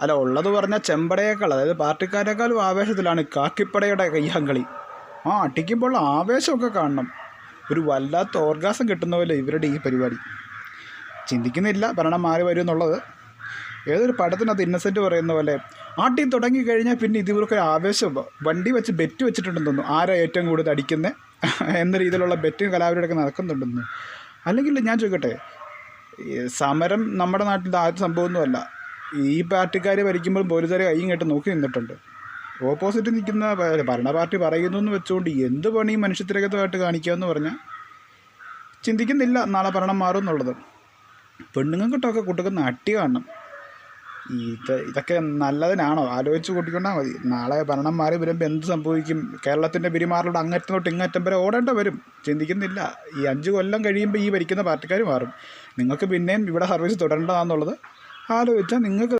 അല്ല, ഉള്ളത് പറഞ്ഞാൽ ചെമ്പടയേക്കാൾ, അതായത് പാർട്ടിക്കാരേക്കാളും ആവേശത്തിലാണ് കാക്കിപ്പടയുടെ കയ്യാങ്കളി. അടിക്കുമ്പോൾ ആവേശമൊക്കെ കാണണം. ഒരു വല്ലാത്ത ഓർഗാസം കിട്ടുന്ന പോലെ ഇവരുടെ ഈ പരിപാടി. ചിന്തിക്കുന്നില്ല ഭരണം മാറി വരും എന്നുള്ളത്. ഏതൊരു പടത്തിനകത്ത് ഇന്നസെൻറ്റ് പറയുന്ന പോലെ ആട്ടി തുടങ്ങി കഴിഞ്ഞാൽ പിന്നെ ഇവർക്കൊരു ആവേശം. വണ്ടി വെച്ച് ബെറ്റ് വെച്ചിട്ടുണ്ടെന്ന് തോന്നുന്നു, ആരാ ഏറ്റവും കൂടുതൽ അടിക്കുന്നത് എന്ന രീതിയിലുള്ള ബെറ്റും കലാപരിപാടിയൊക്കെ നടക്കുന്നുണ്ടെന്ന്. അല്ലെങ്കിൽ ഞാൻ ചോദിക്കട്ടെ, സമരം നമ്മുടെ നാട്ടിൽ ആദ്യ സംഭവമൊന്നുമല്ല. ഈ പാർട്ടിക്കാർ ഭരിക്കുമ്പോൾ പോലീസുകാർ കയ്യും കേട്ട് നോക്കി നിന്നിട്ടുണ്ട്. ഓപ്പോസിറ്റ് നിൽക്കുന്ന ഭരണ പാർട്ടി പറയുന്നു എന്ന് വെച്ചുകൊണ്ട് എന്ത് പണിയും മനുഷ്യത്തിരകതമായിട്ട് കാണിക്കാമെന്ന് പറഞ്ഞാൽ ചിന്തിക്കുന്നില്ല നാളെ ഭരണം മാറും എന്നുള്ളത്. പെണ്ണുങ്ങൾക്കിട്ടൊക്കെ കുട്ടിക്കുന്ന അട്ടി കാണണം. ഇതൊക്കെ നല്ലതിനാണോ? ആലോചിച്ച് കൂട്ടിക്കൊണ്ടാൽ മതി. നാളെ ഭരണം മാറി വരുമ്പോൾ എന്ത് സംഭവിക്കും? കേരളത്തിൻ്റെ പെരുമാറുടെ അങ്ങറ്റം തൊട്ട് ഇങ്ങറ്റം വരെ ഓടേണ്ട വരും. ചിന്തിക്കുന്നില്ല. ഈ 5 കൊല്ലം കഴിയുമ്പോൾ ഈ ഭരിക്കുന്ന പാർട്ടിക്കാർ മാറും. നിങ്ങൾക്ക് പിന്നെയും ഇവിടെ സർവീസ് തുടരേണ്ടതാണെന്നുള്ളത് ആലോചിച്ചാൽ നിങ്ങൾക്ക്